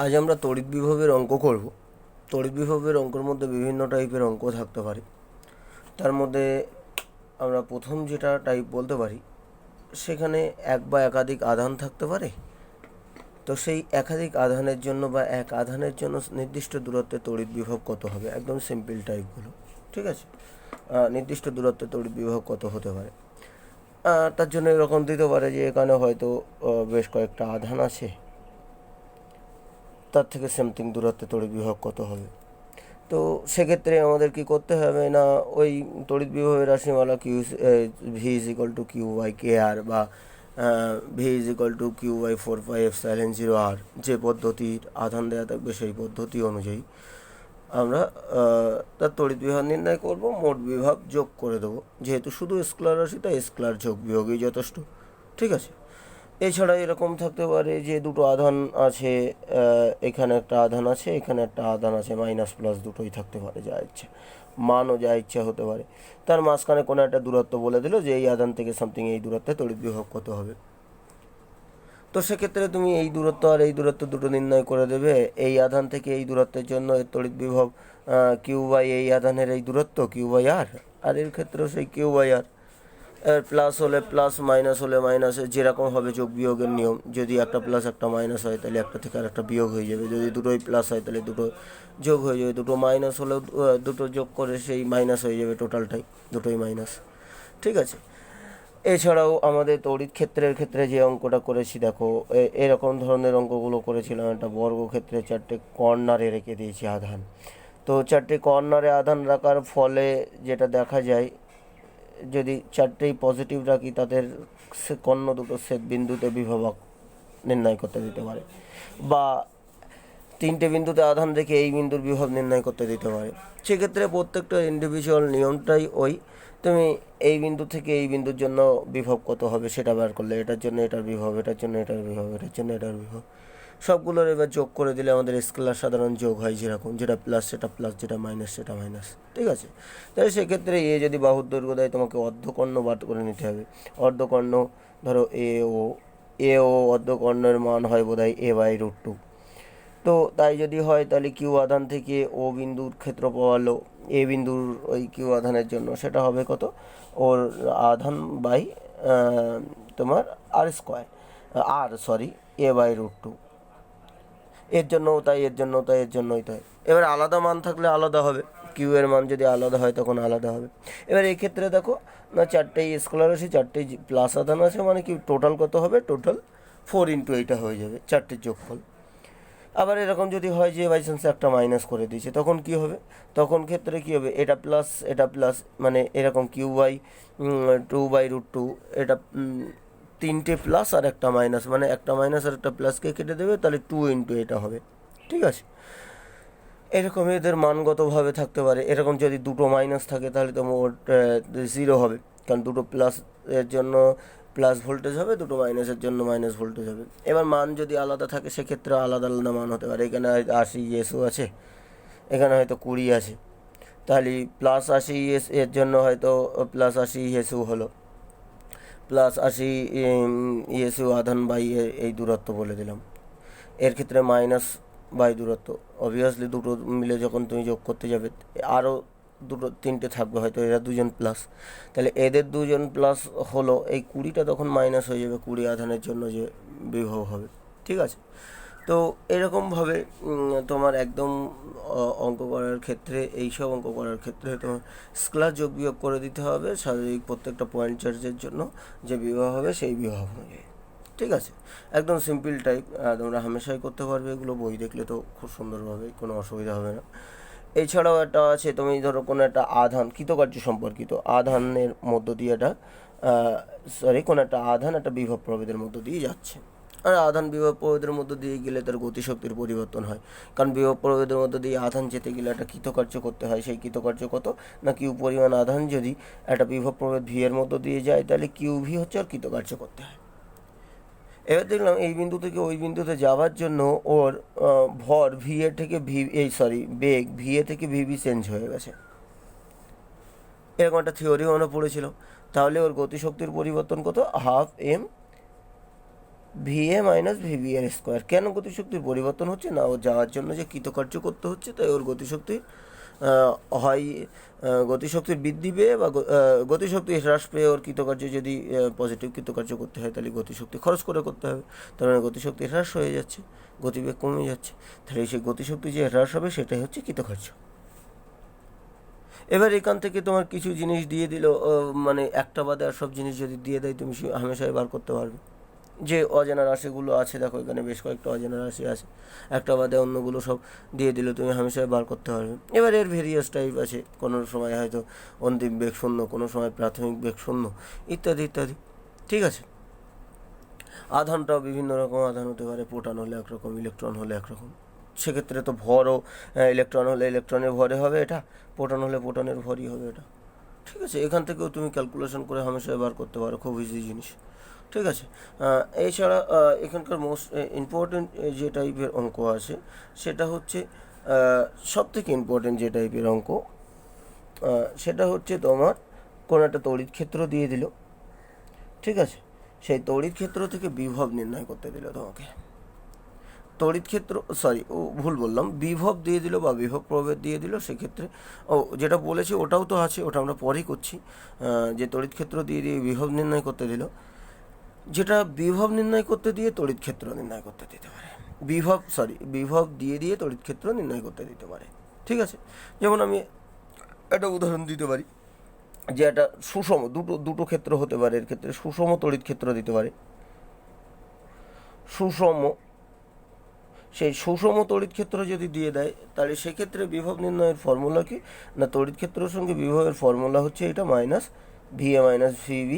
আজ আমরা তড়িৎ বিভবের অঙ্ক করব। তড়িৎ বিভবের অঙ্কের মধ্যে বিভিন্ন টাইপের অঙ্ক থাকতে পারে। তার মধ্যে আমরা প্রথম যেটা টাইপ বলতে পারি, সেখানে এক বা একাধিক আধান থাকতে পারে। তো সেই একাধিক আধানের জন্য বা এক আধানের জন্য নির্দিষ্ট দূরত্বে তড়িৎ বিভব কত হবে, একদম সিম্পল টাইপগুলো। ঠিক আছে, নির্দিষ্ট দূরত্বে তড়িৎ বিভব কত হতে পারে। তার জন্য এরকম দিতে পারে যে এখানে হয়তো বেশ কয়েকটা আধান আছে, তার থেকে সামথিং দূরত্বে তড়িৎ বিভব কত হবে। তো সেক্ষেত্রে আমাদের কি করতে হবে না, ওই তড়িৎ বিভবের রাশিমালা Q V is equal to Q by K R বা V is equal to Q by 4πε0 R, যে পদ্ধতির আধান দেওয়া থাকবে সেই পদ্ধতি অনুযায়ী আমরা তার তড়িৎ বিভব নির্ণয় করব। মোট বিভব যোগ করে দেবো, যেহেতু শুধু স্কেলার রাশি তাই স্কেলার যোগ বিয়োগই যথেষ্ট। ঠিক আছে, এছাড়া এরকম থাকতে পারে যে দুটো আধান আছে, এখানে একটা আধান আছে, এখানে একটা আধান আছে, মাইনাস প্লাস দুটোই থাকতে পারে, যা ইচ্ছা মানও যা ইচ্ছা হতে পারে। তার মাঝখানে কোনো একটা দূরত্ব বলে দিল যে এই আধান থেকে সামথিং এই দূরত্বে তড়িৎ বিভব কত হবে। তো সেক্ষেত্রে তুমি এই দূরত্ব আর এই দূরত্ব দুটো নির্ণয় করে দেবে। এই আধান থেকে এই দূরত্বের জন্য এর তড়িৎ বিভব কিউ বাই এই আধানের এই দূরত্ব কিউ বাই আর, আর এর ক্ষেত্রেও সেই কিউ বাই আর। প্লাস হলে প্লাস, মাইনাস হলে মাইনাস, যেরকম হবে যোগ বিয়োগের নিয়ম। যদি একটা প্লাস একটা মাইনাস হয় তাহলে একটা থেকে আর একটা বিয়োগ হয়ে যাবে, যদি দুটোই প্লাস হয় তাহলে দুটো যোগ হয়ে যাবে, দুটো মাইনাস হলেও দুটো যোগ করে সেই মাইনাস হয়ে যাবে, টোটালটাই দুটোই মাইনাস। ঠিক আছে, এছাড়াও আমাদের তড়িৎ ক্ষেত্রের ক্ষেত্রে যে অঙ্কটা করেছি দেখো, এরকম ধরনের অঙ্কগুলো করেছিলাম। একটা বর্গক্ষেত্রে চারটে কর্নারে রেখে দিয়েছি আধান। তো চারটে কর্নারে আধান রাখার ফলে যেটা দেখা যায়, যদি চারটেই পজিটিভ রাখি তাদের কর্ণ দুটো ছেদ বিন্দুতে বিভব নির্ণয় করতে দিতে পারে, বা তিনটে বিন্দুতে আধান রেখে এই বিন্দুর বিভব নির্ণয় করতে দিতে পারে। সেক্ষেত্রে প্রত্যেকটা ইন্ডিভিজুয়াল নিয়মটাই ওই, তুমি এই বিন্দু থেকে এই বিন্দুর জন্য বিভব কত হবে সেটা বার করলে, এটার জন্য এটার বিভব, এটার জন্য এটার বিভব, এটার জন্য এটার বিভব, সবগুলোর এবার যোগ করে দিলে আমাদের স্কেলার সাধারণ যোগ হয়, যেরকম যেটা প্লাস সেটা প্লাস, যেটা মাইনাস সেটা মাইনাস। ঠিক আছে, তাহলে সেক্ষেত্রে এ যদি বাহুর দৈর্ঘ্য দেয়, তোমাকে অর্ধকর্ণ বার করে নিতে হবে। অর্ধকর্ণ ধরো এ ও অর্ধকর্ণের মান হয় বোধহয় a/√2। তো তাই যদি হয় তাহলে কিউ আধান থেকে ও বিন্দুর ক্ষেত্র পাওয়ালো এ বিন্দুর ওই কিউ আধানের জন্য, সেটা হবে কত, ওর আধান বাই তোমার আর স্কোয়ার, a/√2। এর জন্যও তাই, এর জন্যও তাই, এর জন্যই তাই। এবার আলাদা মান থাকলে আলাদা হবে, কিউ এর মান যদি আলাদা হয় তখন আলাদা হবে। এবার এই ক্ষেত্রে দেখো না, চারটেই স্কেলার আছে, চারটেই প্লাস আধান আছে, মানে কি টোটাল কত হবে, টোটাল 4 × 8 হয়ে যাবে, চারটের যোগফল। আবার এরকম যদি হয় যে বাই চান্স একটা মাইনাস করে দিয়েছে, তখন কি হবে, তখন ক্ষেত্রে কি হবে, এটা প্লাস এটা প্লাস, মানে এরকম কিউ বাই 2/√2, এটা তিনটে প্লাস আর একটা মাইনাস, মানে একটা মাইনাস আর একটা প্লাসকে কেটে দেবে, তাহলে 2 × এটা হবে। ঠিক আছে, এরকম এদের মানগতভাবে থাকতে পারে। এরকম যদি দুটো মাইনাস থাকে তাহলে তো মোট 0 হবে, কারণ দুটো প্লাস এর জন্য প্লাস ভোল্টেজ হবে, দুটো মাইনাসের জন্য মাইনাস ভোল্টেজ হবে। এবার মান যদি আলাদা থাকে সেক্ষেত্রে আলাদা আলাদা মান হতে পারে। এখানে 80 ইএসও আছে, এখানে হয়তো 20 আছে, তাহলে +80 এর জন্য হয়তো +80 ইএসও হলো, +80 ইএসও আধান বাই এই দূরত্ব বলে দিলাম। এর ক্ষেত্রে মাইনাস বাই দূরত্ব, অবভিয়াসলি দুটো মিলে যখন তুমি যোগ করতে যাবে আরও দুটো তিনটে থাকবে, হয়তো এরা দুজন প্লাস, তাহলে এদের দুজন প্লাস হলো, এই 20টা তখন মাইনাস হয়ে যাবে 20 আধানের জন্য যে বিভব হবে। ঠিক আছে, তো এরকমভাবে তোমার একদম অঙ্ক করার ক্ষেত্রে, এইসব অঙ্ক করার ক্ষেত্রে তোমার স্কেলার যোগ বিয়োগ করে দিতে হবে স্বাভাবিক প্রত্যেকটা পয়েন্ট চার্জের জন্য যে বিভব হবে সেই বিভব অনুযায়ী। ঠিক আছে, একদম সিম্পল টাইপ, তোমরা হামেশাই করতে পারবে এগুলো, বই দেখলে তো খুব সুন্দরভাবে, কোনো অসুবিধা হবে না। এছাড়াও একটা আছে, তুমি ধরো কোনো একটা আধান কৃতকার্য সম্পর্কিত আধানের মধ্য দিয়ে এটা কোনো একটা আধান একটা বিভব প্রভেদের মধ্য দিয়ে যাচ্ছে, আর আধান বিভব প্রভেদের মধ্য দিয়ে গেলে তার গতিশক্তির পরিবর্তন হয়, কারণ বিভব প্রভেদের মধ্য দিয়ে আধান যেতে গেলে একটা কৃতকার্য করতে হয়। সেই কৃতকার্য কত না, কিউ পরিমাণ আধান যদি একটা বিভব প্রভেদ ভি এর মধ্য দিয়ে যায় তাহলে কিউ ভি হচ্ছে আর কৃতকার্য করতে হয়। এবার দেখলাম এই বিন্দু থেকে ওই বিন্দুতে যাওয়ার জন্য ওর ভর ভি এ থেকে বেগ ভি এ থেকে ভিবি চেঞ্জ হয়ে গেছে, এরকম একটা থিওরি মনে পড়েছিল। তাহলে ওর গতিশক্তির পরিবর্তন কত, 12m VA মাইনাস VB এর স্কোয়ার। কেন গতিশক্তির পরিবর্তন হচ্ছে? না, ও যাওয়ার জন্য যে কৃতকার্য করতে হচ্ছে, তাই ওর গতিশক্তি হয় গতিশক্তির বৃদ্ধি পেয়ে বা গতিশক্তি হ্রাস পেয়ে ওর কৃতকার্য যদি পজিটিভ কৃতকার্য করতে হয়, তাহলে গতিশক্তি খরচ করে করতে হবে। তার মানে গতিশক্তি হ্রাস হয়ে যাচ্ছে, গতিবেগ কমে যাচ্ছে, তাহলে সেই গতিশক্তি যে হ্রাস হবে সেটাই হচ্ছে কৃতকার্য। এবার এখান থেকে তোমার কিছু জিনিস দিয়ে দিল, মানে একটা বাদে আর সব জিনিস যদি দিয়ে দেয়, তুমি হামেশাই বার করতে পারবে যে অজানা রাশিগুলো আছে। দেখো এখানে বেশ কয়েকটা অজানা রাশি আছে, একটা বাদে অন্যগুলো সব দিয়ে দিলে তুমি হামেশাই বার করতে পারবে। এবার এর ভেরিয়াস টাইপ আছে, কোনো সময় হয়তো অন্তিম বেগ শূন্য, কোনো সময় প্রাথমিক বেগ শূন্য, ইত্যাদি ইত্যাদি। ঠিক আছে। আধানটাও বিভিন্ন রকম আধান হতে পারে, প্রোটন হলে একরকম, ইলেকট্রন হলে একরকম। সেক্ষেত্রে তো ভরও, ইলেকট্রন হলে ইলেকট্রনের ভরে হবে এটা, প্রোটন হলে প্রোটনের ভরই হবে এটা। ঠিক আছে, এখান থেকেও তুমি ক্যালকুলেশন করে হামেশাই বার করতে পারো, খুব ইজি জিনিস। ঠিক আছে। এছাড়া এখানকার মোস্ট ইম্পর্টেন্ট যে টাইপের অঙ্ক আছে সেটা হচ্ছে, সব থেকে ইম্পর্টেন্ট যে টাইপের অঙ্ক সেটা হচ্ছে তোমার কোনো একটা তড়িৎ ক্ষেত্র দিয়ে দিল। ঠিক আছে, সেই তড়িৎ ক্ষেত্র থেকে বিভব নির্ণয় করতে দিল তোমাকে। তড়িৎ ক্ষেত্র, সরি ভুল বললাম, বিভব দিয়ে দিল বা বিভব প্রভেদ দিয়ে দিল। সেক্ষেত্রে যেটা বলেছি ওটাও তো আছে, ওটা আমরা পরেই করছি। যে তড়িৎ ক্ষেত্র দিয়ে দিয়ে বিভব নির্ণয় করতে দিল, যেটা বিভব নির্ণয় করতে দিয়ে তড়িৎ ক্ষেত্র নির্ণয় করতে দিতে পারে। বিভব দিয়ে দিয়ে তড়িৎ ক্ষেত্র নির্ণয় করতে দিতে পারে। ঠিক আছে, যেমন আমি একটা উদাহরণ দিতে পারি, যে একটা সুষম দুটো ক্ষেত্র হতে পারে, এর ক্ষেত্রে সুষম তড়িৎ ক্ষেত্র দিতে পারে। সেই সুষম তড়িৎ ক্ষেত্র যদি দিয়ে দেয়, তাহলে সেক্ষেত্রে বিভব নির্ণয়ের ফর্মুলা কি? না, তড়িৎ ক্ষেত্রের সঙ্গে বিভবের ফর্মুলা হচ্ছে এটা minus VA minus VB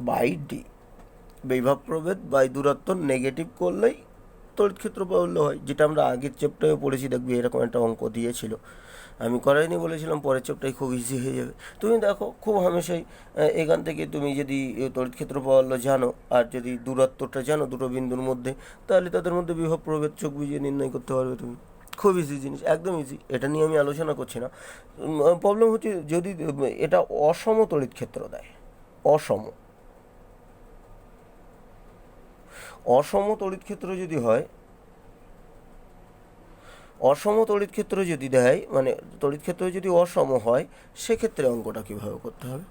by D. বিভব প্রভেদ বাই দূরত্ব নেগেটিভ করলেই তড়িৎ ক্ষেত্র বাহুল্য হয়, যেটা আমরা আগের চ্যাপ্টারে পড়েছি। দেখবি এরকম একটা অঙ্ক দিয়েছিল, আমি করাইনি বলেছিলাম, পরের চ্যাপ্টারে খুব ইজি হয়ে যাবে। তুমি দেখো খুব হামেশাই এখান থেকে তুমি যদি তড়িৎ ক্ষেত্র বাহুল্য জানো, আর যদি দূরত্বটা জানো দুটো বিন্দুর মধ্যে, তাহলে তাদের মধ্যে বিভব প্রভেদ চোখ বুঝিয়ে নির্ণয় করতে পারবে তুমি। খুব ইজি জিনিস, একদম ইজি। এটা নিয়ে আমি আলোচনা করছি না। প্রবলেম হচ্ছে যদি এটা অসম তড়িৎ ক্ষেত্র দেয়, অসম তড়িৎ ক্ষেত্র যদি হয়, অসম তড়িৎ ক্ষেত্র যদি দেয়, মানে তড়িৎ ক্ষেত্র যদি অসম হয়, সেক্ষেত্রে অঙ্কটা কীভাবে করতে হবে?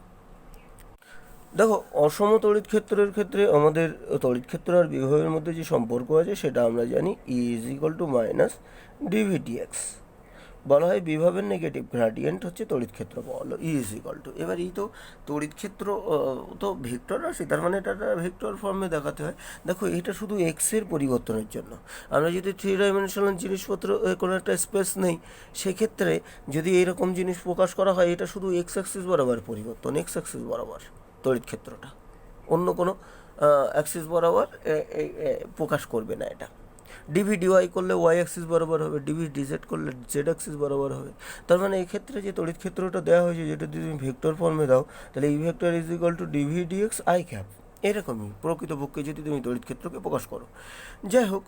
দেখো, অসম তড়িৎ ক্ষেত্রের ক্ষেত্রে আমাদের তড়িৎ ক্ষেত্র আর বিভবের মধ্যে যে সম্পর্ক আছে সেটা আমরা জানি, E is equal two minus dVdx। বলা হয় বিভবের নেগেটিভ গ্রেডিয়েন্ট হচ্ছে তড়িৎ ক্ষেত্র পাওয়া হলো E ইজ ইকুয়াল টু। এবার এই তো তড়িৎ ক্ষেত্র তো ভেক্টর রাশি, তার মানে এটা ভেক্টর ফর্মে দেখাতে হয়। দেখো এটা শুধু এক্সের পরিবর্তনের জন্য। আমরা যদি 3 ডাইমেনশনাল জিনিসপত্র কোনো একটা স্পেস নেই, সেক্ষেত্রে যদি এইরকম জিনিস প্রকাশ করা হয়, এটা শুধু এক্স অ্যাক্সিস বরাবর পরিবর্তন, এক্স অ্যাক্সিস বরাবর তড়িৎ ক্ষেত্রটা, অন্য কোনো অ্যাক্সিস বরাবর প্রকাশ করবে না এটা। DV/dy করলে ওয়াই অ্যাক্সিস বরাবর হবে, DV/dz করলে জেড অ্যাক্সিস বরাবর হবে। তার মানে এই ক্ষেত্রে যে তড়িৎ ক্ষেত্রটা দেওয়া হয়েছে, যেটা যদি তুমি ভেক্টর ফর্মে দাও, তাহলে E vector is equal two dV/dx i cap. এরকমই প্রকৃতপক্ষে যদি তুমি তড়িৎ ক্ষেত্রকে প্রকাশ করো। যাই হোক,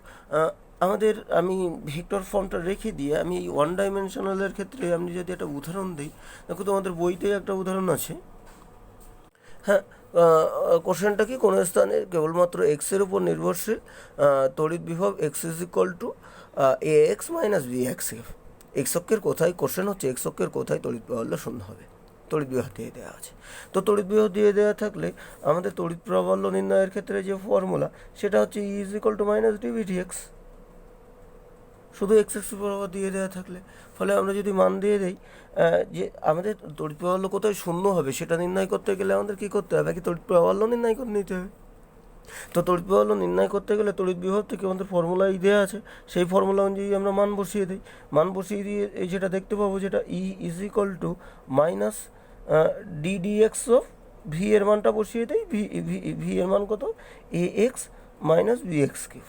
আমি ভেক্টর ফর্মটা রেখে দিয়ে আমি এই ওয়ান ডাইমেনশনালের ক্ষেত্রে আমি যদি একটা উদাহরণ দিই, দেখো তোমাদের বইতেই একটা উদাহরণ আছে। হ্যাঁ, কোশ্চেনটা কি, কোনো স্থানে কেবলমাত্র এক্সের উপর নির্ভরশীল তড়িৎ বিভব x is equal two AX minus BX। X অক্ষের কোথায়, কোশ্চেন হচ্ছে এক্স অক্ষের কোথায় তড়িৎ প্রাবল্য শূন্য হবে, তড়িৎ বিভব দিয়ে দেওয়া আছে। তো তড়িৎ বিভব দিয়ে দেওয়া থাকলে আমাদের তড়িৎ প্রাবল্য নির্ণয়ের ক্ষেত্রে যে ফর্মুলা, সেটা হচ্ছে E is equal two minus dV/dx। শুধু এক্স এক্স বরাবর দিয়ে দেওয়া থাকলে, ফলে আমরা যদি মান দিয়ে দিই যে আমাদের তড়িৎ প্রাবল্য কোথায় শূন্য হবে সেটা নির্ণয় করতে গেলে আমাদের কী করতে হবে, কি তড়িৎ প্রাবল্য নির্ণয় করে নিতে হবে। তো তড়িৎ প্রাবল্য নির্ণয় করতে গেলে তড়িৎ বিভব থেকে আমাদের ফর্মুলাই দেওয়া আছে, সেই ফর্মুলা অনুযায়ী আমরা মান বসিয়ে দিই। মান বসিয়ে দিয়ে এই যেটা দেখতে পাবো, যেটা E is equal two minus DDx of V এর মানটা বসিয়ে দিই। ভি এর মান কত, AX মাইনাস BX কিউব।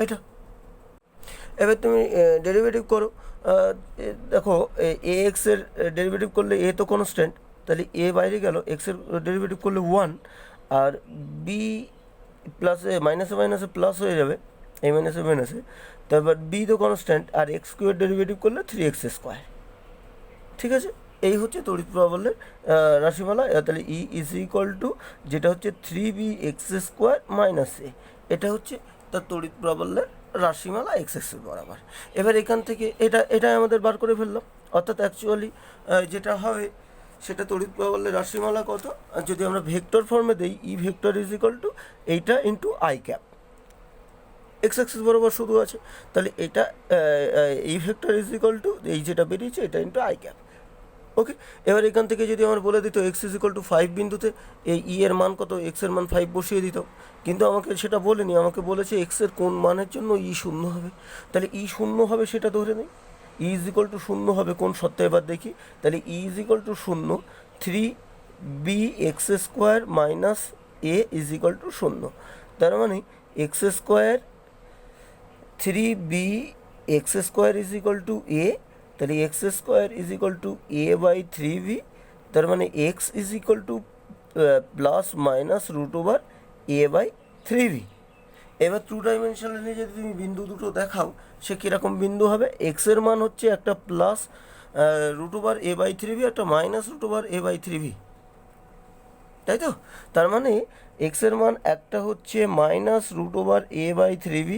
এটা এবার তুমি ডেরিভেটিভ করো। দেখো AX এর ডেরিভেটিভ করলে A তো কনস্ট্যান্ট, তাহলে A বাইরে গেল, এক্সের ডেরিভেটিভ করলে 1, আর বি প্লাসে মাইনাসে মাইনাসে প্লাস হয়ে যাবে, এ মাইনাসে মাইনাসে। তারপর বি তো কনস্ট্যান্ট, আর এক্স স্কোয়ার ডেরিভেটিভ করলে 3x স্কোয়ার। ঠিক আছে, এই হচ্ছে তড়িৎ প্রবাহের রাশিমালা। তাহলে ই ইজ ইকুয়াল টু যেটা হচ্ছে 3b(x² - a), এটা হচ্ছে তার তড়িৎ প্রবাহের রাশিমালা এক্স এক্সের বরাবর। এবার এখান থেকে এটা আমাদের বার করে ফেললাম, অর্থাৎ অ্যাকচুয়ালি যেটা হবে সেটা তড়িৎ প্রবাহের রাশিমালা কত, আর যদি আমরা ভেক্টর ফর্মে দিই E vector is equal to এইটা into I cap, X axis বরাবর শুধু আছে, তাহলে এটা E vector is equal to এই যেটা বেরিয়েছে এটা ইন্টু আই ক্যাপ। ওকে, এবার এখান থেকে যদি আমার বলে দিত এক্স ইজ ইকুয়াল টু 5 বিন্দুতে এই ই এর মান কত, এক্স এর মান 5 বসিয়ে দিত, কিন্তু আমাকে সেটা বলেনি, আমাকে বলেছে এক্স এর কোন মানের জন্য ই শূন্য হবে। তাহলে ই শূন্য হবে সেটা ধরে নেই, ই ইজ ইকুয়াল টু শূন্য হবে কোন শর্তে এবার দেখি। তাহলে ই ইজ ইকুয়াল টু শূন্য, 3b(x² - a) is equal two শূন্য। তার মানে x² 3b(x² is equal two a, তাহলে x² is equal two a/3b, তার মানে x is equal two plus minus √a/3b। এবার টু ডাইমেনশনালি যদি তুমি বিন্দু দুটো দেখাও সে কীরকম বিন্দু হবে, এক্স এর মান হচ্ছে একটা প্লাস √a/3b, একটা মাইনাস √a/3b, তাই তো? তার মানে এক্স এর মান একটা হচ্ছে মাইনাস √a/3b,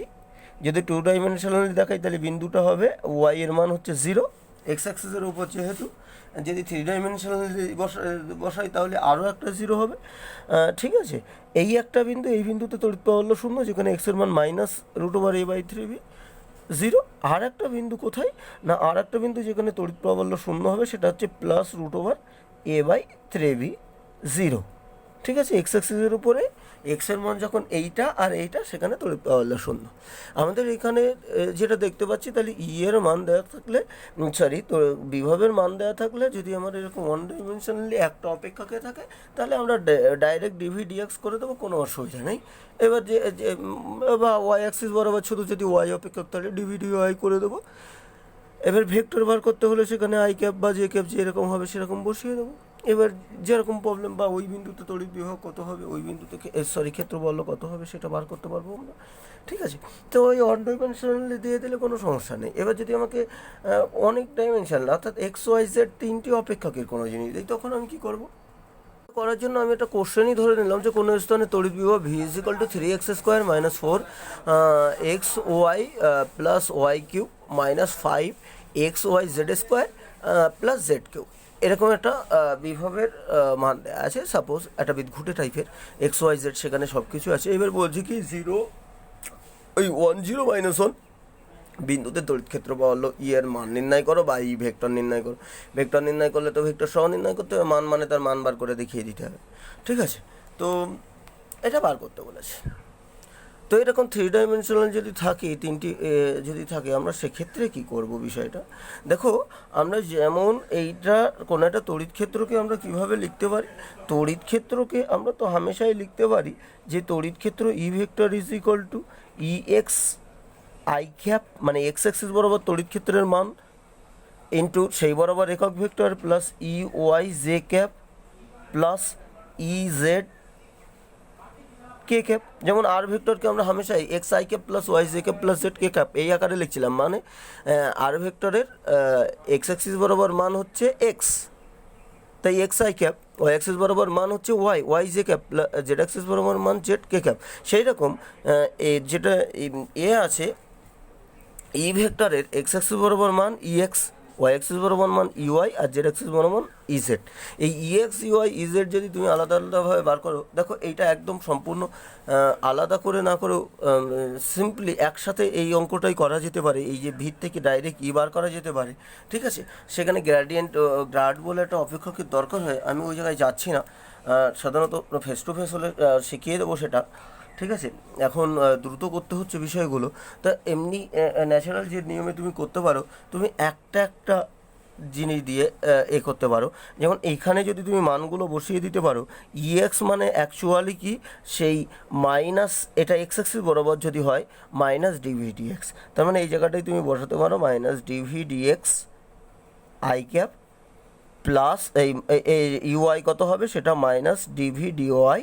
যদি টু ডাইমেনশনালি দেখাই তাহলে বিন্দুটা হবে ওয়াই এর মান হচ্ছে 0 এক্স অ্যাক্সিসের উপর যেহেতু, যদি থ্রি ডাইমেনশনালি বসাই তাহলে আরও একটা 0 হবে। ঠিক আছে, এই একটা বিন্দু, এই বিন্দুতে তড়িৎ প্রবাহ হলো শূন্য, যেখানে এক্স এর মান মাইনাস √a/3b 0। আর একটা বিন্দু কোথায় না, আর একটা বিন্দু যেখানে তড়িৎ প্রবাহ হলো শূন্য হবে সেটা হচ্ছে প্লাস √a/3b 0। ঠিক আছে, এক্স অ্যাক্সিসের উপরে এক্সের মান যখন এইটা আর এইটা, সেখানে তড়িৎ প্রবাহ হলো শূন্য। আমাদের এখানে যেটা দেখতে পাচ্ছি, তাহলে ই এর মান দেওয়া থাকলে, তো বিভবের মান দেওয়া থাকলে, যদি আমার এরকম ওয়ান ডাইমেনশনালি একটা অপেক্ষকে থাকে তাহলে আমরা ডাইরেক্ট ডিভি/ডিএক্স করে দেবো, কোনো অসুবিধা নেই। এবার বা ওয়াই অ্যাক্সিস বরাবর শুধু যদি ওয়াই অপেক্ষক তাহলে ডিভি/ডিওয়াই করে দেবো। এবার ভেক্টর বার করতে হলে সেখানে আই ক্যাপ বা জে ক্যাপ যেরকম হবে সেরকম বসিয়ে দেবো। এবার যেরকম প্রবলেম, বা ওই বিন্দুতে তড়িৎ বিভব কত হবে, ওই বিন্দুতে ক্ষেত্রবল কত হবে সেটা বার করতে পারবো আমরা। ঠিক আছে, তো ওই ওয়ান ডাইমেনশনালি দিয়ে দিলে কোনো সমস্যা নেই। এবার যদি আমাকে অনেক ডাইমেনশনাল, অর্থাৎ এক্স ওয়াই জেড তিনটি অপেক্ষকের কোনো জিনিস দিই, তখন আমি কী করবো? করার জন্য আমি একটা কোশ্চেনই ধরে নিলাম যে কোনো স্থানে তড়িৎ বিভব V is equal two 3x² - 4 xy plus y³ - 5 xyz² plus z³ এরকম একটা বিভবের মান দেওয়া আছে। সাপোজ একটা বিদঘুটে টাইপের xyz, সেখানে সব কিছু আছে। এবার বলছি কি 0 ওই 10 - 1 বিন্দুতে তড়িৎ ক্ষেত্র বা হলো ই এর মান নির্ণয় করো, বা ই ভেক্টর নির্ণয় করো। ভেক্টর নির্ণয় করলে তো ভেক্টর সহ নির্ণয় করতে হবে, মান মানে তার মান বার করে দেখিয়ে দিতে হবে। ঠিক আছে, তো এটা বার করতে বলেছে। তো এরকম থ্রি ডাইমেনশনাল যদি থাকে, তিনটি যদি থাকে, আমরা সেক্ষেত্রে কী করব বিষয়টা দেখো। আমরা যেমন এইটা কোনো একটা তড়িৎ ক্ষেত্রকে আমরা কীভাবে লিখতে পারি, তড়িৎ ক্ষেত্রকে আমরা তো হামেশাই লিখতে পারি যে তড়িৎ ক্ষেত্র E vector is equal to E X I cap, মানে এক্স অ্যাক্সিস বরাবর তড়িৎ ক্ষেত্রের মান ইন্টু সেই বরাবর একক vector plus E Y J cap plus E Z K cap. যেমন আর ভেক্টরকে আমরা হামেশাই X I cap plus Y J cap plus Z K cap এই আকারে লিখছিলাম, মানে আর ভেক্টরের এক্স অ্যাক্সিস বরাবর মান হচ্ছে এক্স, তাই x I cap, y axis বরাবর মান হচ্ছে y, y J cap, z axis বরাবর মান জেড কে ক্যাপ। সেই রকম যেটা আছে ই ভেক্টরের এক্স অ্যাক্সিস বরাবর মান ই এক্স, ওয়াই অ্যাক্সিস বরাবর মান ই ওয়াই, আর জেড অ্যাক্সিস বরাবর ই জেড। এই E X E Y E Z যদি তুমি আলাদা আলাদাভাবে বার করো, দেখো এইটা একদম সম্পূর্ণ আলাদা করে না করেও সিম্পলি একসাথে এই অঙ্কটাই করা যেতে পারে। এই যে ভিত থেকে ডাইরেক্ট ই বার করা যেতে পারে। ঠিক আছে, সেখানে গ্রাড বলে একটা অপেক্ষকের দরকার হয়, আমি ওই জায়গায় যাচ্ছি না। সাধারণত ফেস টু ফেস হলে শিখিয়ে দেবো সেটা। ঠিক আছে, এখন দ্রুত করতে হচ্ছে বিষয়গুলো। তা এমনি ন্যাচারাল যে নিয়মে তুমি করতে পারো, তুমি একটা জিনিস দিয়ে করতে পারো। যেমন এইখানে যদি তুমি মানগুলো বসিয়ে দিতে পারো, ইএক্স মানে অ্যাকচুয়ালি কি সেই মাইনাস, এটা এক্স অ্যাক্সিস বরাবর যদি হয় মাইনাস ডিভি ডিএক্স, তার মানে এই জায়গাটায় তুমি বসাতে পারো minus dv dx i cap plus এই ইউআই কত হবে সেটা minus dv dy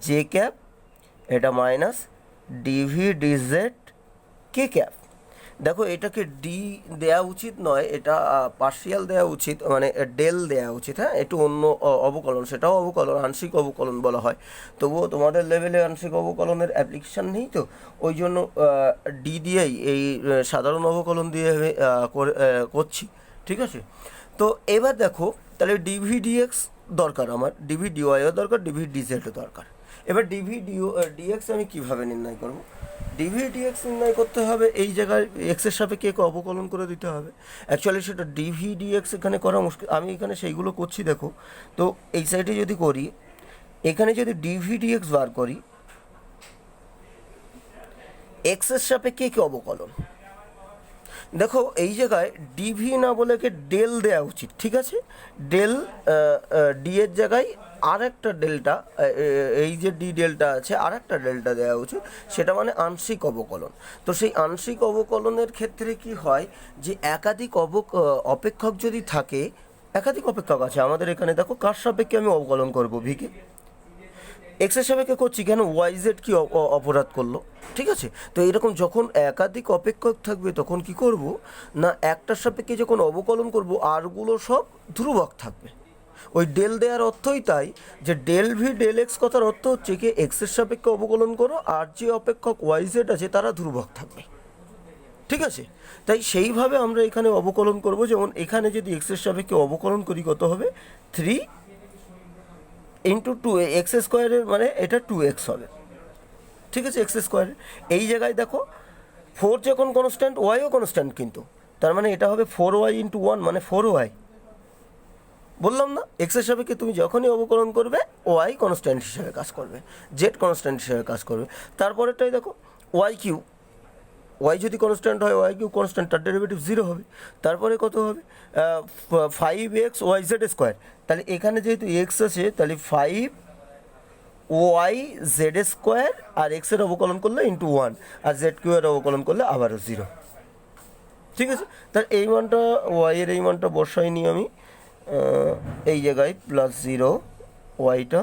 j cap, এটা minus dv dz k cap. দেখো এটাকে ডি দেওয়া উচিত নয়, এটা পার্শিয়াল দেওয়া উচিত, মানে ডেল দেওয়া উচিত। হ্যাঁ, একটু অন্য অবকলন, সেটাও অবকলন, আংশিক অবকলন বলা হয়। তবুও তোমাদের লেভেলে আংশিক অবকলনের অ্যাপ্লিকেশান নেই, তো ওই জন্য ডি দিয়েই এই সাধারণ অবকলন দিয়ে করছি। ঠিক আছে, তো এবার দেখো তাহলে ডিভি ডিএক্স দরকার, আমার ডিভি ডিওয়াইও দরকার, ডিভি ডিজেডও দরকার। এবার ডিভি ডিএক্স আমি কীভাবে নির্ণয় করব? ডিভি ডিএক্স নির্ণয় করতে হবে, এই জায়গায় এক্সের সাপেক্ষে একে অবকলন করে দিতে হবে। অ্যাকচুয়ালি সেটা ডিভি ডিএক্স এখানে করা মুশকিল, আমি এখানে সেইগুলো করছি দেখো। তো এই সাইডে যদি করি, এখানে যদি ডিভি ডিএক্স বার করি, এক্সের সাপেক্ষে একে অবকলন, দেখো এই জায়গায় ডিভি না বলে একে ডেল দেওয়া উচিত। ঠিক আছে, ডেল ডি এর জায়গায় আর একটা ডেল্টা, এই যে ডি ডেল্টা আছে আর একটা ডেল্টা দেওয়া উচিত, সেটা মানে আংশিক অবকলন। তো সেই আংশিক অবকলনের ক্ষেত্রে কি হয় যে একাধিক অপেক্ষক যদি থাকে, একাধিক অপেক্ষক আছে আমাদের এখানে, দেখো কার সাপেক্ষে আমি অবকলন করবো? ভিকে এক্সের সাপেক্ষে করছি, কেন? ওয়াই জেড কি অপরাধ করলো? ঠিক আছে, তো এরকম যখন একাধিক অপেক্ষক থাকবে তখন কি করব না, একটার সাপেক্ষে যখন অবকলন করব আরগুলো সব ধ্রুবক থাকবে। ওই ডেল দেওয়ার অর্থই তাই, যে ডেল ভি ডেল এক্স কথার অর্থ হচ্ছে কি এক্সের সাপেক্ষে অবকলন করো, আর যে অপেক্ষক ওয়াই জেড আছে তারা ধ্রুবক থাকবে। ঠিক আছে, তাই সেইভাবে আমরা এখানে অবকলন করব। যেমন এখানে যদি এক্সের সাপেক্ষে অবকলন করি, কত হবে? 3 ইন্টু 2x স্কোয়ারের, মানে এটা 2x হবে। ঠিক আছে, এক্স স্কোয়ার। এই জায়গায় দেখো 4 যখন কনস্ট্যান্ট, ওয়াইও কনস্ট্যান্ট, কিন্তু তার মানে এটা হবে 4y ইন্টু 1, মানে 4y। বললাম না, এক্সের সাপেক্ষে তুমি যখনই অবকলন করবে ওয়াই কনস্ট্যান্ট হিসেবে কাজ করবে, জেড কনস্ট্যান্ট হিসেবে কাজ করবে। তারপরেরটাই দেখো ওয়াই কিউ, ওয়াই যদি কনস্ট্যান্ট হয় ওয়াই কিউ কনস্ট্যান্ট, তার ডেরিভেটিভ 0 হবে। তারপরে কত হবে? 5x Y Z square. তাহলে এখানে যেহেতু এক্স আছে, তাহলে 5 ওয়াই জেড স্কোয়ার, আর এক্সের অবকলন করলে ইন্টু 1, আর জেড কিউ এর অবকলন করলে আবারও 0। ঠিক আছে, তাহলে এই মানটা ওয়াইয়ের এই মানটা বসাইনি আমি এই জায়গায় +0 ওয়াইটা,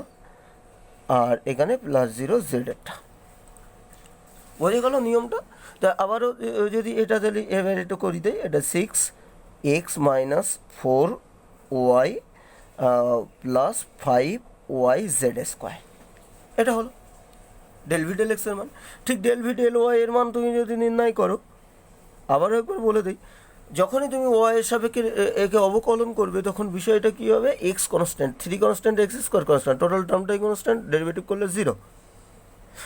আর এখানে +0 জেডেরটা। বোঝা গেল নিয়মটা? তা আবারও যদি এটা তাহলে এবার এটা করি দেয়, এটা 6x - 4y + 5y Z square, এটা হলো ডেল ভি ডেল এক্স এর মান। ঠিক ডেল ভি ডেল ওয়াই এর মান তুমি যদি নির্ণয় করো, আবারও একবার বলে দিই, যখনই তুমি ওয়াই এর সাপেক্ষে একে অবকলন করবে তখন বিষয়টা কী হবে? X constant, 3 constant, X square constant, total টার্মটাই কনস্ট্যান্ট, ডেরিভেটিভ করলে 0।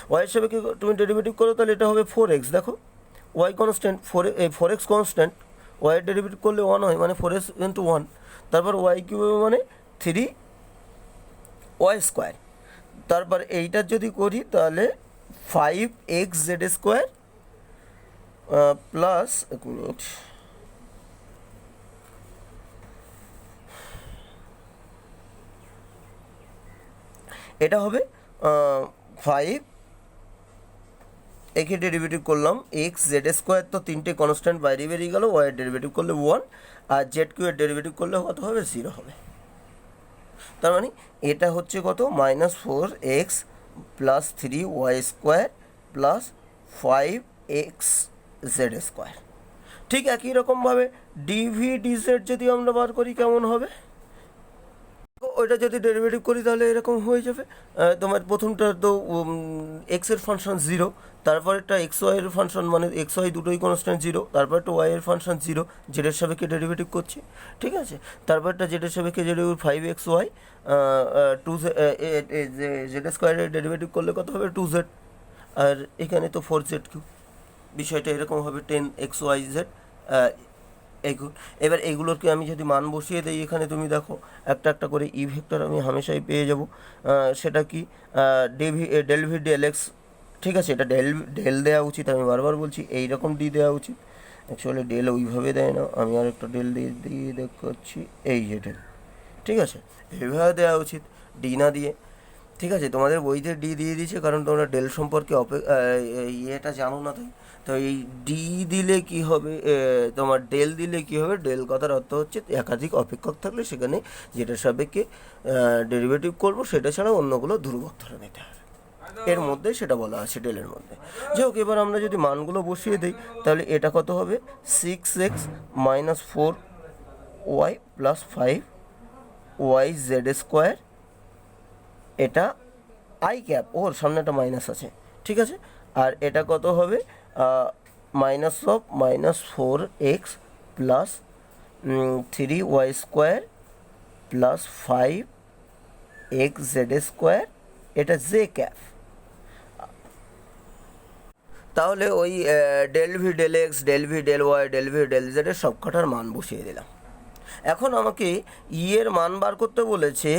ওয়াইয়ের সাপেক্ষে তুমি ডেরিভেটিভ করো, তাহলে এটা হবে 4x। দেখো ওয়াই কনস্ট্যান্ট, 4x কনস্ট্যান্ট, ওয়াইয়ের ডেরিভেটিভ করলে 1 হয়, মানে 4x ইন্টু 1। তারপর ওয়াই কিউব মানে 3y স্কোয়ার। তারপর এইটার যদি করি তাহলে 5x জেড স্কোয়ার প্লাস, এক মিনিট, এটা হবে 5, একে ডেরিভেটিভ করলাম এক্স জেড স্কোয়ার, তো তিনটে কনস্ট্যান্ট বাইরে বেরিয়ে গেল, ওয়াইয়ের ডেরিভেটিভ করলে 1, আর জেড কিউ এর ডেরিভেটিভ করলে কত হবে? 0 হবে। তার মানে এটা হচ্ছে কত? -4x + 3y square plus 5x Z square. ঠিক একই রকমভাবে ডিভি ডিজেড যদি আমরা বার করি কেমন হবে? ওইটা যদি ডেরিভেটিভ করি তাহলে এরকম হয়ে যাবে। তোমার প্রথমটা তো এক্সের ফাংশন 0, তারপরেরটা এক্স ওয়াইয়ের ফাংশন, মানে এক্স ওয়াই দুটোই কনস্ট্যান্ট 0, তারপরটা ওয়াইয়ের ফাংশন 0, জেডের সাপেক্ষে ডেরিভেটিভ করছি। ঠিক আছে, তারপরটা জেডের সাপেক্ষে ডেরিভেটিভ 5x ওয়াই, 2 জেড স্কোয়ারের ডেরিভেটিভ করলে কত হবে? 2z, আর এখানে তো 4z কিউ। বিষয়টা এরকম হবে 10x ওয়াই জেড। এবার এইগুলোকে আমি যদি মান বসিয়ে দিই, এখানে তুমি দেখো একটা একটা করে ই ভেক্টর আমি হামেশাই পেয়ে যাব। সেটা কি? Del V del x. ঠিক আছে, এটা ডেল দেওয়া উচিত, আমি বারবার বলছি এইরকম ডি দেওয়া উচিত। অ্যাকচুয়ালি ডেল ওইভাবে দেয় না, আমি আর একটা ডেল দিয়ে দেখাচ্ছি, এই যে ডেল। ঠিক আছে, এইভাবে দেওয়া উচিত, ডি না দিয়ে। ঠিক আছে, তোমাদের বইতে ডি দিয়ে দিয়েছে কারণ তোমরা ডেল সম্পর্কে ইয়েটা জানো না, তাই। তো এই ডি দিলে কি হবে, তোমার ডেল দিলে কি হবে? ডেল কথার অর্থ হচ্ছে একাধিক অপেক্ষক থাকলে সেখানে যেটা সাপেক্ষে ডেরিভেটিভ করবো সেটা ছাড়া অন্যগুলো ধ্রুবক ধরে নিতে হবে। এর মধ্যে সেটা বলা আছে ডেলের মধ্যে। যাই হোক, এবার আমরা যদি মানগুলো বসিয়ে দিই তাহলে এটা কত হবে, 6x minus 4y plus 5y Z square, এটা আই ক্যাপ, ওর সামনে একটা মাইনাস আছে, ঠিক আছে। আর এটা কত হবে, -(-4x plus 3y square plus 5x Z square, এটা জে ক্যাপ। তাহলে ওই del V del X, del V del Y, del V del জেডের সব কটার মান বসিয়ে দিলাম। এখন আমাকে এর মান বার করতে বলেছে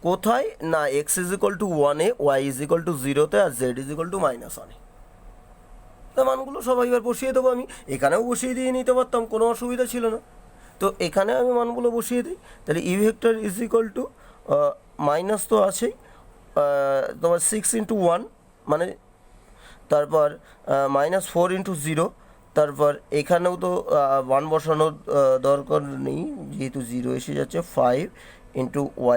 কোথায়, না এক্স ইজ ইকুয়াল টু 1-এ, ওয়াই ইজ ইকুয়াল টু 0-তে, আর জেড ইজ ইকুয়াল টু -1-এ। তা মানগুলো সবাই এবার বসিয়ে দেবো। আমি এখানেও বসিয়ে দিয়ে নিতে পারতাম, কোনো অসুবিধা ছিল না। তো এখানে আমি মানগুলো বসিয়ে দিই। তাহলে ই vector is equal two minus তো আছেই, তোমার 6 × 1 মানে, তারপর -4 × 0, তারপর এখানেও তো 1 বসানোর দরকার নেই যেহেতু 0 এসে যাচ্ছে, 5 ×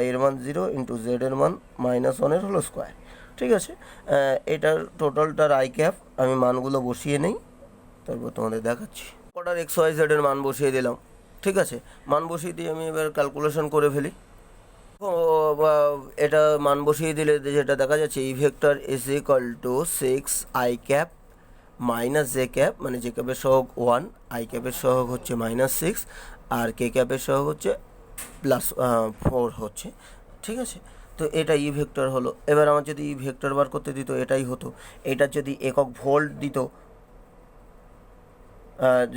y এর মান 0 × z এর মান -1-এর হোল স্কোয়ার, ঠিক আছে। এটার টোটালটার আই ক্যাপ, আমি মানগুলো বসিয়ে নেই, তারপর তোমাদের দেখাচ্ছি। কটার এক্স ওয়াই জেডের মান বসিয়ে দিলাম, ঠিক আছে। মান বসিয়ে দিয়ে আমি এবার ক্যালকুলেশন করে ফেলি। এটা মান বসিয়ে দিলে যেটা দেখা যাচ্ছে, ই vector is equal two 6i cap minus J cap, মানে জে ক্যাপের সহগ 1, আই ক্যাপের সহগ হচ্ছে -6, আর কে ক্যাপের সহগ হচ্ছে +4 হচ্ছে, ঠিক আছে। তো এটা ই ভেক্টর হলো। এবার আমার যদি ই ভেক্টর বার করতে দিত এটাই হতো। এটা যদি একক ভোল্ট দিত,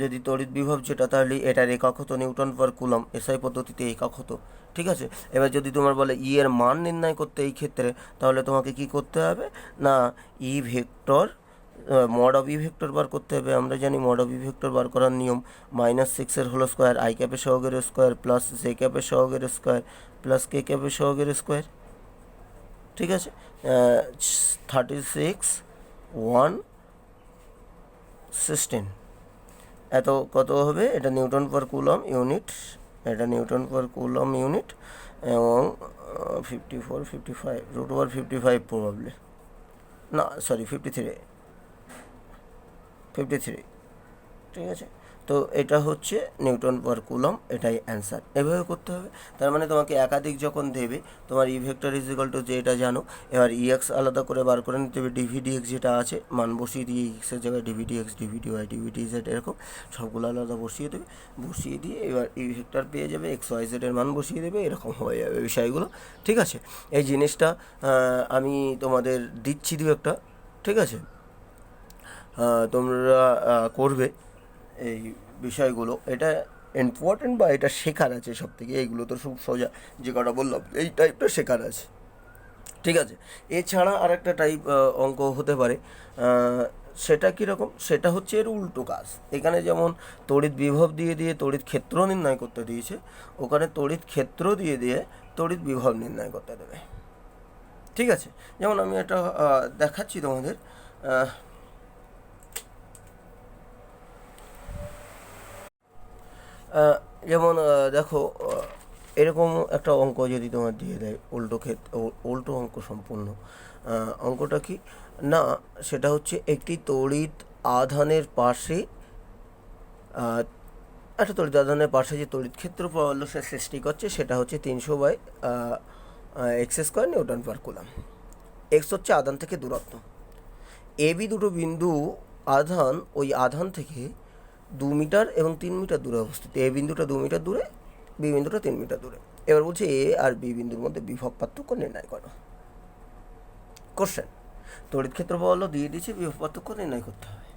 যদি তড়িৎ বিভব যেটা, তাহলে এটার একক হতো নিউটন পার কুলম, এসআই পদ্ধতিতে একক হতো, ঠিক আছে। এবার যদি তোমার বলে ই এর মান নির্ণয় করতে এই ক্ষেত্রে, তাহলে তোমাকে কি করতে হবে, না E vector mod of E vector বার করতে হবে। আমরা জানি মড অফ ই ভেক্টর বার করার নিয়ম, -6-এর হোল স্কোয়ার, আই ক্যাপের সহগের স্কোয়ার প্লাস জে ক্যাপের সহগের স্কোয়ার প্লাস কে ক্যাপের সহগের স্কোয়ার, ঠিক আছে। 36 1 16 এত কত হবে, এটা নিউটন পার কুলম ইউনিট, এটা নিউটন পার কুলম ইউনিট, এবং 54 55 √55 প্রবাবলি, না সরি 53, ঠিক আছে। তো এটা হচ্ছে নিউটন পার কুলম, এটাই অ্যান্সার। এভাবে করতে হবে। তার মানে তোমাকে একাধিক যখন দেবে, তোমার ই ভেক্টর ইজ ইকুয়াল টু, যে এটা জানো, এবার ই এক্স আলাদা করে বার করে নিতে হবে, ডিভি ডিএক্স যেটা আছে, মান বসিয়ে দিয়ে এক্সের জায়গায় dv dx, dv dy, dv dz, এরকম সবগুলো আলাদা বসিয়ে দেবে। বসিয়ে দিয়ে এবার ই ভেক্টর পেয়ে যাবে, এক্স ওয়াই জেডের মান বসিয়ে দেবে, এরকম হয়ে যাবে বিষয়গুলো, ঠিক আছে। এই জিনিসটা আমি তোমাদের দিচ্ছি দু একটা, ঠিক আছে। তোমরা করবে এই বিষয়গুলো, এটা ইম্পর্টেন্ট বা এটা শেখার আছে সব থেকে। এইগুলো তো খুব সোজা, যে কটা বললাম এই টাইপটা শেখার আছে, ঠিক আছে। এছাড়া আর একটা টাইপ অঙ্ক হতে পারে, সেটা কীরকম, সেটা হচ্ছে এর উল্টো কাজ। এখানে যেমন তড়িৎ বিভব দিয়ে দিয়ে তড়িৎ ক্ষেত্র নির্ণয় করতে দিয়েছে, ওখানে তড়িৎ ক্ষেত্র দিয়ে দিয়ে তড়িৎ বিভব নির্ণয় করতে দেবে, ঠিক আছে। যেমন আমি এটা দেখাচ্ছি তোমাদের। যেমন দেখো, এরকম একটা অঙ্ক যদি তোমার দিয়ে দেয়, উল্টো অঙ্ক সম্পূর্ণ। অঙ্কটা কি না, সেটা হচ্ছে একটি তড়িৎ আধানের পাশে, একটা তড়িৎ আধানের পাশে যে তড়িৎ ক্ষেত্র প্রাবল্য সে সৃষ্টি করছে, সেটা হচ্ছে 300/x² নিউটন পার কুলম। এক্স হচ্ছে আধান থেকে দূরত্ব, এ বি দুটো বিন্দু আধান, ওই আধান থেকে 2 মিটার এবং 3 মিটার দূরে অবস্থিত। এ বিন্দুটা 2 মিটার দূরে, বি বিন্দুটা 3 মিটার দূরে। এবার বলছে এ আর বি বিন্দুর মধ্যে বিভব পার্থক্য নির্ণয় করো। কোশ্চেন, তড়িৎ ক্ষেত্র প্রাবল্য দিয়ে দিয়েছে, বিভব পার্থক্য নির্ণয় করতে হবে।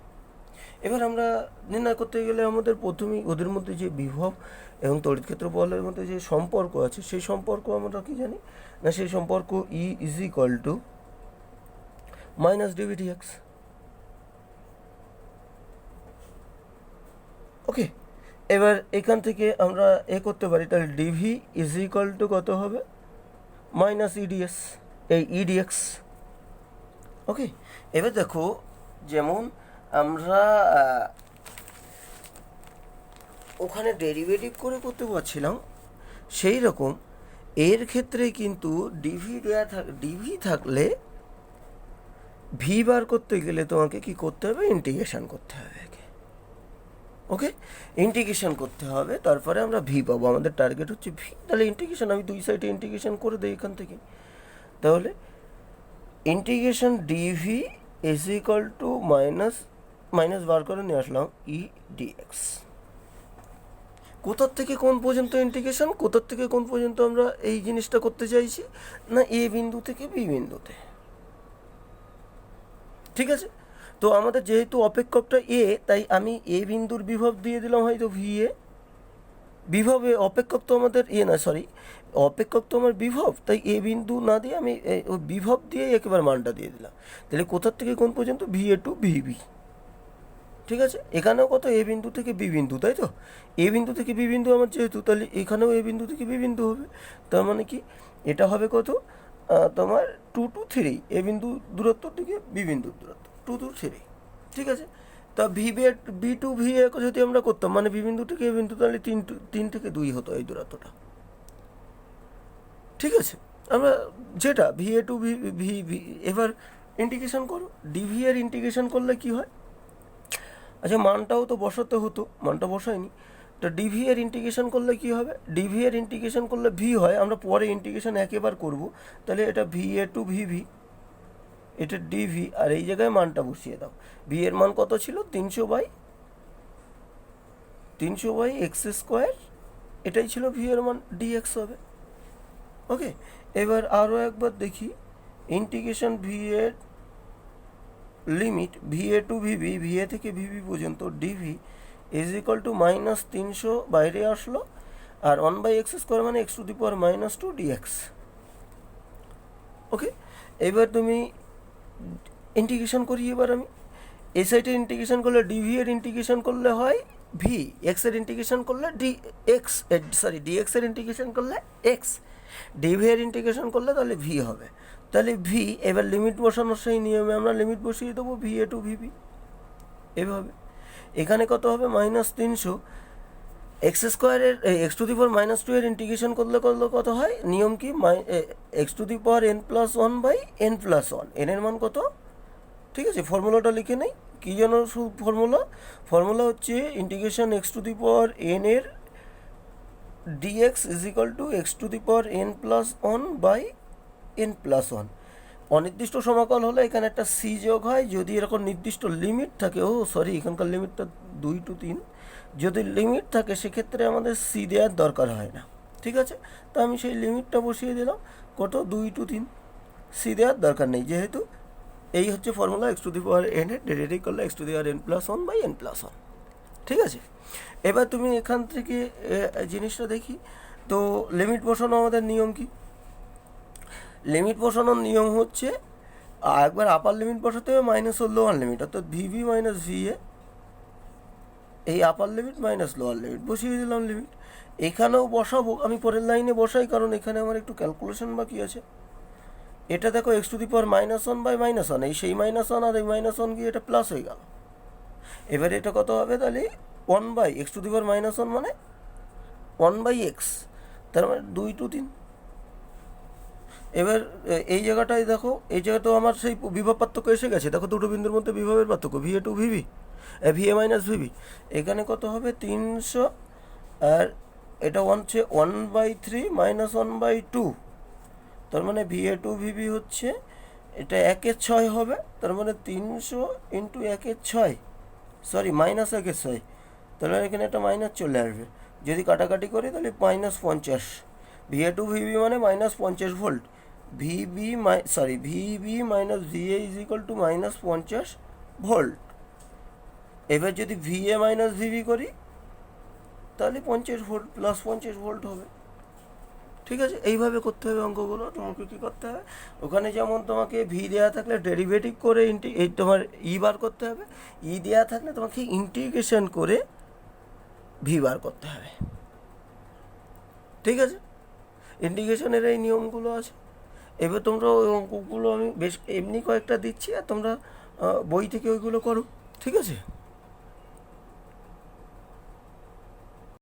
এবার আমরা নির্ণয় করতে গেলে আমাদের প্রথমেই ওদের মধ্যে যে বিভব এবং তড়িৎ ক্ষেত্র প্রাবল্যের মধ্যে যে সম্পর্ক আছে, সেই সম্পর্ক আমরা কি জানি, না সেই সম্পর্ক ই ইজ ইকুয়াল টু -dvdx। ওকে, এবার এখান থেকে আমরা করতে পারি, তাহলে ডিভি ইজ ইকুয়াল টু কত হবে, -EDS, এই EDX। ওকে, এবার দেখো, যেমন আমরা ওখানে ডেরিভেটিভ করে করতে পারছিলাম, সেই রকম এর ক্ষেত্রে কিন্তু ডিভি থাকলে ভি বার করতে গেলে তোমাকে কি করতে হবে, ইন্টিগ্রেশন করতে হবে। ওকে, ইন্টিগ্রেশন করতে হবে, তারপরে আমরা ভি পাবো। আমাদের টার্গেট হচ্ছে ভি। তাহলে ইন্টিগ্রেশন আমি দুই সাইডে ইন্টিগ্রেশন করে দিই এখান থেকে। তাহলে integration DV is equal to minus বার করে নিয়ে আসলাম ই ডিএক্স। কোথার থেকে কোন পর্যন্ত ইন্টিগ্রেশন, কোথার থেকে কোন পর্যন্ত আমরা এই জিনিসটা করতে চাইছি, না এ বিন্দু থেকে বি বিন্দুতে। ঠিক আছে, তো আমাদের যেহেতু অপেক্ষকটা এ, তাই আমি এ বিন্দুর বিভব দিয়ে দিলাম হয়তো ভি এ। বিভবে অপেক্ষক তো আমাদের অপেক্ষক তো আমার বিভব, তাই এ বিন্দু না দিয়ে আমি ওই বিভব দিয়ে একেবারে মানটা দিয়ে দিলাম। তাহলে কোথার থেকে কোন পর্যন্ত, ভি এ টু ভিবি। ঠিক আছে, এখানেও কত, এ বিন্দু থেকে বি বিন্দু, তাই তো? এ বিন্দু থেকে বি বিন্দু আমার যেহেতু, তাহলে এখানেও এ বিন্দু থেকে বি বিন্দু হবে। তার মানে কি, এটা হবে কত, তোমার 2 to 3, এ বিন্দু দূরত্বর দিকে বি বিন্দুর দূরত্ব 2 to 3। ঠিক আছে, তা বি টু ভি এ যদি আমরা করতাম, মানে বি বিন্দু থেকে এ বিন্দু, তাহলে 3 থেকে 2 হতো এই দূরত্বটা। ঠিক আছে, আমরা যেটা ভি এ টু ভি এবার ইন্টিগ্রেশন করো। ডিভি এর ইন্টিগ্রেশন করলে কি হয়, আচ্ছা মানটাও তো বসাতে হতো, মানটা বসাইনি। তো ডিভি এর ইন্টিগ্রেশন করলে কি হবে, ডিভি এর ইন্টিগ্রেশন করলে ভি হয়, আমরা পরে ইন্টিগ্রেশন একেবার করব। তাহলে এটা ভি এ টু ভিভি, এটা ডিভি, আর এই জায়গায় মানটা বসিয়ে দাও। ভি এর মান কত ছিল, 300/300 এক্স স্কোয়ার, এটাই ছিল ভি এর মান, ডিএক্স হবে। ওকে, এবার আরও একবার দেখি, ইন্টিগ্রেশন ভি এর limit v a to vb, v a থেকে ভিভি পর্যন্ত ডিভি ইজ ইকাল টু -300 বাইরে আসলো, আর 1/x² মানে x⁻² ডিএক্স। ওকে, এবার তুমি ইন্টিগ্রেশন করি। এবার আমি এই সাইডে ইন্টিগ্রেশন করলে, ডিভি এর ইন্টিগ্রেশন করলে হয় ভি, এক্স এর ইন্টিগ্রেশন করলে ডিএক্স এর ইন্টিগ্রেশন করলে এক্স, ডিভি এর ইন্টিগ্রেশন করলে তাহলে ভি হবে। তাহলে ভি, এবার লিমিট বসানোর সেই নিয়মে আমরা লিমিট বসিয়ে দেবো ভি এ টু ভিভি এভাবে। এখানে কত হবে, -300 x² x⁻² এর ইন্টিগ্রেশন করলে কত হয়, নিয়ম কি, x⁻n+1/n+1, n এর মান কত। ঠিক আছে, ফর্মুলাটা লিখে নেই, কী যেন ফর্মুলা হচ্ছে ইন্টিগ্রেশন x⁻n এর dx is equal two x⁻n+1/n+1। অনির্দিষ্ট সমাকল হলে এখানে একটা সি যোগ হয়, যদি এরকম নির্দিষ্ট লিমিট থাকে, এখানকার লিমিটটা 2 to 3, যদি লিমিট থাকে সেক্ষেত্রে আমাদের সি দেওয়ার দরকার হয় না। ঠিক আছে, তো আমি সেই লিমিটটা বসিয়ে দিলাম, কত, 2 to 3, সি দেওয়ার দরকার নেই, যেহেতু এই হচ্ছে ফর্মুলা, x⁻n এর ডেরিভেটিভ করলে x⁻n+1/n+1। ঠিক আছে, এবার তুমি এখান থেকে জিনিসটা দেখি। তো লিমিট বসানো আমাদের নিয়ম কি, লিমিট বসানোর নিয়ম হচ্ছে, একবার আপার লিমিট বসাতে হবে মাইনাস ওর লোয়ার লিমিট, অর্থাৎ ভিভি মাইনাস ভি এ, এই আপার লিমিট মাইনাস লোয়ার লিমিট বসিয়ে দিলাম লিমিট। এখানেও বসাবো, আমি পরের লাইনে বসাই, কারণ এখানে আমার একটু ক্যালকুলেশন বাকি আছে। এটা দেখো x⁻1/-1, এই সেই -1 আর এই -1 গিয়ে এটা প্লাস হয়ে গেল। এবার এটা কত হবে, তাহলে 1/x⁻1 মানে 1/x, তার মানে 2 to 3। এবার এই জায়গাটায় দেখো, এই জায়গাটাও আমার সেই বিভব পার্থক্য এসে গেছে, দেখো দুটো বিন্দুর মধ্যে বিভবের পার্থক্য, v a to vb, v a minus vb. এখানে কত হবে, 300, আর এটা হচ্ছে 1/3 -1/2, তার মানে ভি এ টু ভিভি হচ্ছে, এটা 1/6 হবে, তার মানে 300 × 1/6, -1/6, তাহলে এখানে একটা মাইনাস চলে আসবে। যদি কাটাকাটি করি তাহলে -50, ভি এ টু ভিভি মানে -50 volt, vb minus va is equal to -50 volt. এবার যদি ভিএ মাইনাস ভিবি করি তাহলে 50 ভোল্ট, +50 ভোল্ট হবে। ঠিক আছে, এইভাবে করতে হবে অঙ্কগুলো। তোমাকে কী করতে হবে, ওখানে যেমন তোমাকে ভি দেওয়া থাকলে ডেরিভেটিভ করে এই তোমার বার করতে হবে, দেওয়া থাকলে তোমাকে ইন্টিগ্রেশন করে ভি বার করতে হবে। ঠিক আছে, ইন্টিগ্রেশনের এই নিয়মগুলো আছে। এবার তোমরা ওই অঙ্কগুলো আমি বেশ এমনি কয়েকটা দিচ্ছি, আর তোমরা বই থেকে ওইগুলো করো। ঠিক আছে।